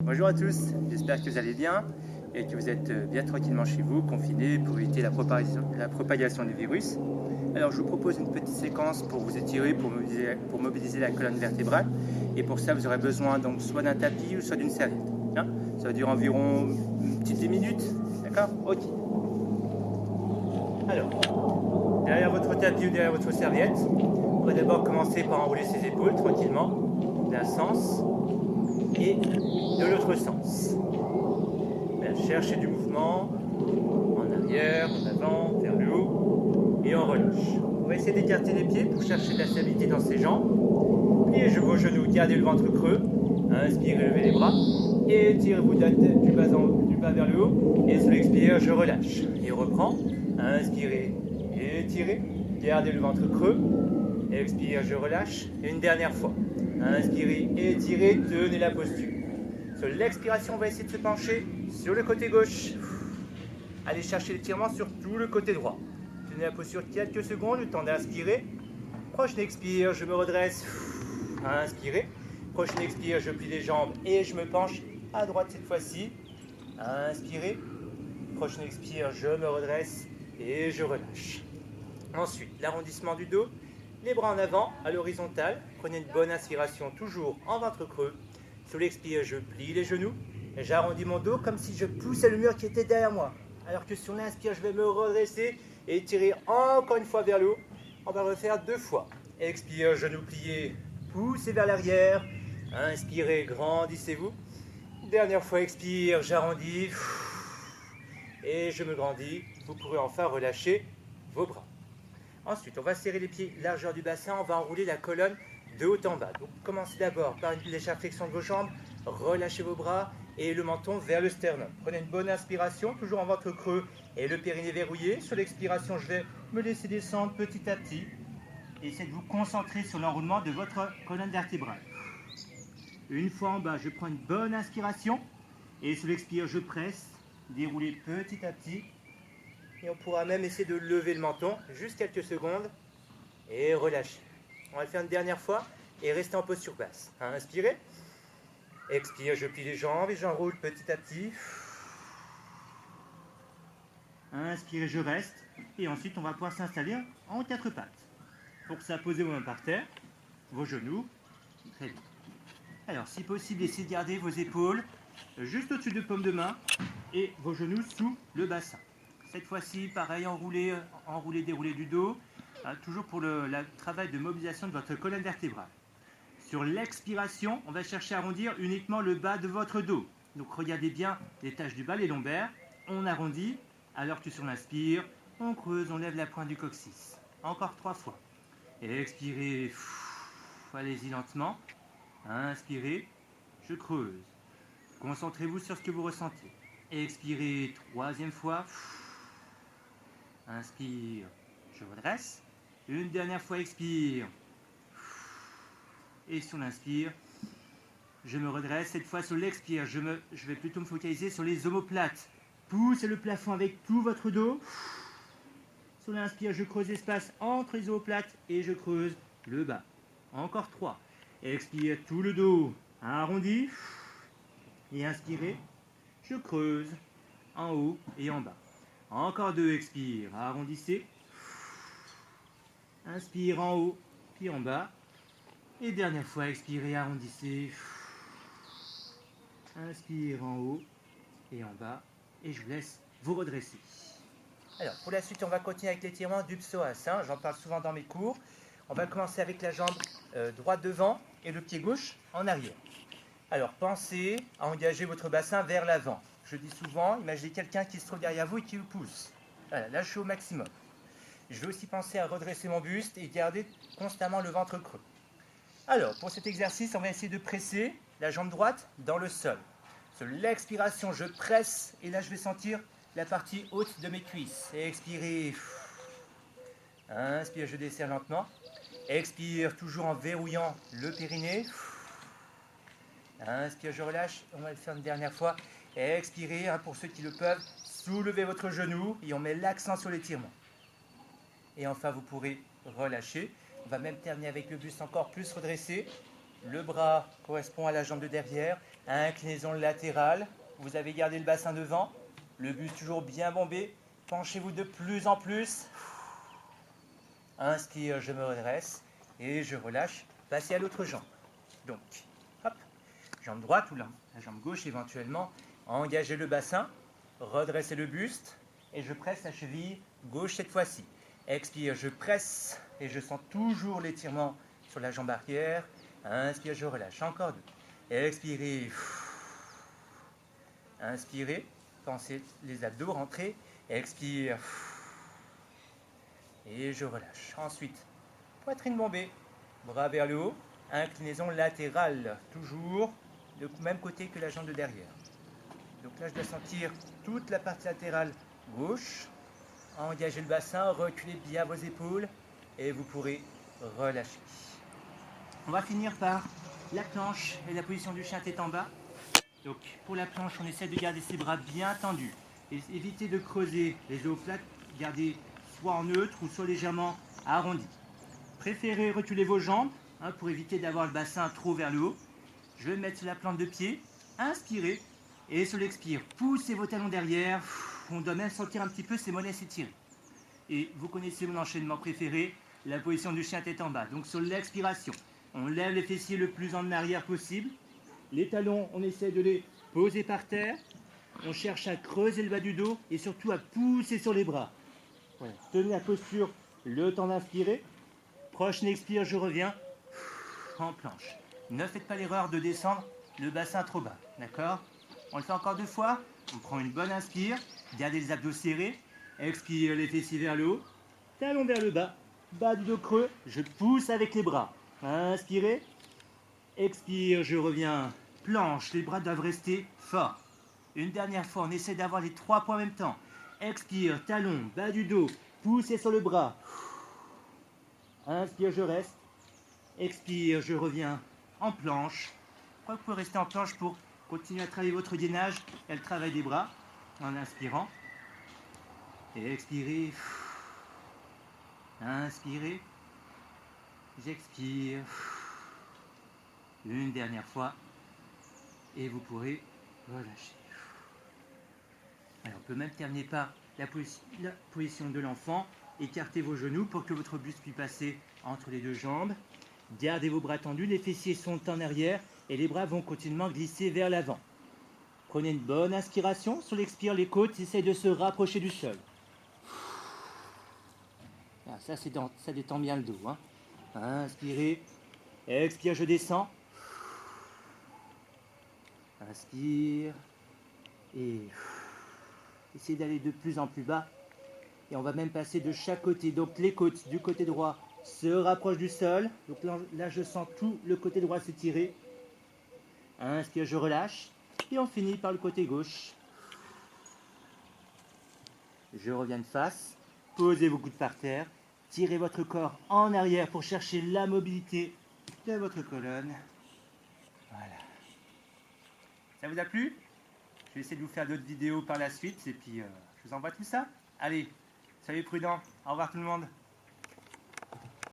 Bonjour à tous, j'espère que vous allez bien et que vous êtes bien tranquillement chez vous, confinés pour éviter la propagation du virus. Alors je vous propose une petite séquence pour vous étirer, pour mobiliser la colonne vertébrale. Et pour ça vous aurez besoin donc soit d'un tapis ou soit d'une serviette. Hein, ça dure environ une petite 10 minutes, d'accord? Ok. Alors, derrière votre tapis ou derrière votre serviette, on va d'abord commencer par enrouler ses épaules tranquillement, d'un sens et de l'autre sens. Cherchez du mouvement, en arrière, en avant, vers le haut, et on relâche. On va essayer d'écarter les pieds pour chercher de la stabilité dans ses jambes. Pliez vos genoux, gardez le ventre creux. Inspirez, levez les bras. Et tirez-vous de la tête du bas vers le haut. Et sur l'expire, je relâche. Et on reprend. Inspirez, étirez. Gardez le ventre creux. Expire, je relâche. Et une dernière fois. Inspirez, étirez, tenez la posture. Sur l'expiration, on va essayer de se pencher sur le côté gauche. Allez chercher l'étirement sur tout le côté droit. Tenez la posture quelques secondes, le temps d'inspirer. Prochaine expire, je me redresse. Inspirez. Prochaine expire, je plie les jambes et je me penche à droite cette fois-ci. Inspirez. Prochaine expire, je me redresse et je relâche. Ensuite, l'arrondissement du dos. Les bras en avant, à l'horizontale. Prenez une bonne inspiration, toujours en ventre creux. Sur l'expire, je plie les genoux. J'arrondis mon dos comme si je poussais le mur qui était derrière moi. Alors que sur l'inspire, je vais me redresser et tirer encore une fois vers le haut. On va refaire 2 fois. Expire, genoux pliés, poussez vers l'arrière. Inspirez, grandissez-vous. Dernière fois, expire, j'arrondis. Et je me grandis. Vous pourrez enfin relâcher vos bras. Ensuite, on va serrer les pieds largeur du bassin. On va enrouler la colonne de haut en bas. Donc, commencez d'abord par une légère flexion de vos jambes. Relâchez vos bras et le menton vers le sternum. Prenez une bonne inspiration, toujours en ventre creux et le périnée verrouillé. Sur l'expiration, je vais me laisser descendre petit à petit. Essayez de vous concentrer sur l'enroulement de votre colonne vertébrale. Une fois en bas, je prends une bonne inspiration et sur l'expire, je presse, déroulez petit à petit. Et on pourra même essayer de lever le menton, juste quelques secondes, et relâcher. On va le faire une dernière fois et rester en posture basse. Inspirez. Expire, je plie les jambes et j'enroule petit à petit. Inspirez, je reste. Et ensuite, on va pouvoir s'installer en 4 pattes. Pour ça, posez vos mains par terre, vos genoux. Très bien. Alors, si possible, essayez de garder vos épaules juste au-dessus de paume de main et vos genoux sous le bassin. Cette fois-ci, pareil, enroulé, déroulé du dos, toujours pour le travail de mobilisation de votre colonne vertébrale. Sur l'expiration, on va chercher à arrondir uniquement le bas de votre dos. Donc regardez bien les taches du bas, les lombaires. On arrondit, alors que sur l'inspire, on creuse, on lève la pointe du coccyx. Encore 3 fois. Et expirez, allez-y lentement. Inspirez, je creuse. Concentrez-vous sur ce que vous ressentez. Expirez, 3e fois. Inspire, je redresse. Une dernière fois, expire. Et sur l'inspire, je me redresse. Cette fois, sur l'expire, je vais plutôt me focaliser sur les omoplates. Poussez le plafond avec tout votre dos. Sur l'inspire, je creuse l'espace entre les omoplates et je creuse le bas. Encore 3. Expire, tout le dos arrondi. Et inspirez, je creuse en haut et en bas. Encore 2, expire, arrondissez. Inspire en haut, puis en bas. Et dernière fois, expirez, arrondissez. Inspire en haut et en bas. Et je vous laisse vous redresser. Alors, pour la suite, on va continuer avec l'étirement du psoas. J'en parle souvent dans mes cours. On va commencer avec la jambe droite devant et le pied gauche en arrière. Alors, pensez à engager votre bassin vers l'avant. Je dis souvent, imaginez quelqu'un qui se trouve derrière vous et qui vous pousse. Voilà, là, je suis au maximum. Je vais aussi penser à redresser mon buste et garder constamment le ventre creux. Alors, pour cet exercice, on va essayer de presser la jambe droite dans le sol. Sur l'expiration, je presse et là, je vais sentir la partie haute de mes cuisses. Et expirez. Inspire, je desserre lentement. Expire, toujours en verrouillant le périnée. Inspire, je relâche. On va le faire une dernière fois. Expirez, pour ceux qui le peuvent. Soulevez votre genou et on met l'accent sur l'étirement. Et enfin, vous pourrez relâcher. On va même terminer avec le buste encore plus redressé. Le bras correspond à la jambe de derrière. Inclinaison latérale. Vous avez gardé le bassin devant. Le buste toujours bien bombé. Penchez-vous de plus en plus. Inspire, je me redresse. Et je relâche. Passez à l'autre jambe. Donc, hop. Jambe droite ou la jambe gauche éventuellement. Engagez le bassin. Redressez le buste. Et je presse la cheville gauche cette fois-ci. Expire, je presse. Et je sens toujours l'étirement sur la jambe arrière. Inspire, je relâche. Encore deux. Expirez. Inspirez. Pensez les abdos rentrer. Expire. Et je relâche. Ensuite, poitrine bombée. Bras vers le haut. Inclinaison latérale. Toujours du même côté que la jambe de derrière. Donc là, je dois sentir toute la partie latérale gauche. Engagez le bassin, reculez bien vos épaules et vous pourrez relâcher. On va finir par la planche et la position du chien tête en bas. Donc pour la planche, on essaie de garder ses bras bien tendus. Et évitez de creuser les omoplates, gardez soit en neutre ou soit légèrement arrondi. Préférez reculer vos jambes pour éviter d'avoir le bassin trop vers le haut. Je vais me mettre sur la plante de pied, inspirez et sur l'expire, poussez vos talons derrière. On doit même sentir un petit peu ses mollets s'étirer. Et vous connaissez mon enchaînement préféré, la position du chien tête en bas. Donc sur l'expiration, on lève les fessiers le plus en arrière possible. Les talons, on essaie de les poser par terre. On cherche à creuser le bas du dos et surtout à pousser sur les bras. Voilà. Tenez la posture le temps d'inspirer. Prochaine expire, je reviens en planche. Ne faites pas l'erreur de descendre le bassin trop bas. D'accord? On le fait encore deux fois. On prend une bonne inspire. Gardez les abdos serrés. Expire les fessiers vers le haut. Talons vers le bas. Bas du dos creux. Je pousse avec les bras. Inspirez. Expire, je reviens. Planche. Les bras doivent rester forts. Une dernière fois, on essaie d'avoir les trois points en même temps. Expire, talon, bas du dos. Poussez sur le bras. Inspire, je reste. Expire, je reviens en planche. Vous pouvez rester en planche pour continuer à travailler votre gainage et le travail des bras en inspirant. Et expirez. Inspirez. J'expire. Une dernière fois. Et vous pourrez relâcher. Alors, on peut même terminer par la position de l'enfant. Écartez vos genoux pour que votre buste puisse passer entre les deux jambes. Gardez vos bras tendus, les fessiers sont en arrière et les bras vont continuellement glisser vers l'avant. Prenez une bonne inspiration. Sur l'expire, les côtes essayent de se rapprocher du sol. Alors ça détend bien le dos. Inspirez. Expire, je descends. Inspire. Et essayez d'aller de plus en plus bas. Et on va même passer de chaque côté. Donc les côtes du côté droit se rapprochent du sol. Donc là je sens tout le côté droit s'étirer. Inspire, je relâche. Et on finit par le côté gauche. Je reviens de face. Posez vos coudes par terre. Tirez votre corps en arrière pour chercher la mobilité de votre colonne. Voilà. Ça vous a plu? Je vais essayer de vous faire d'autres vidéos par la suite. Et puis je vous envoie tout ça. Allez, soyez prudents. Au revoir tout le monde.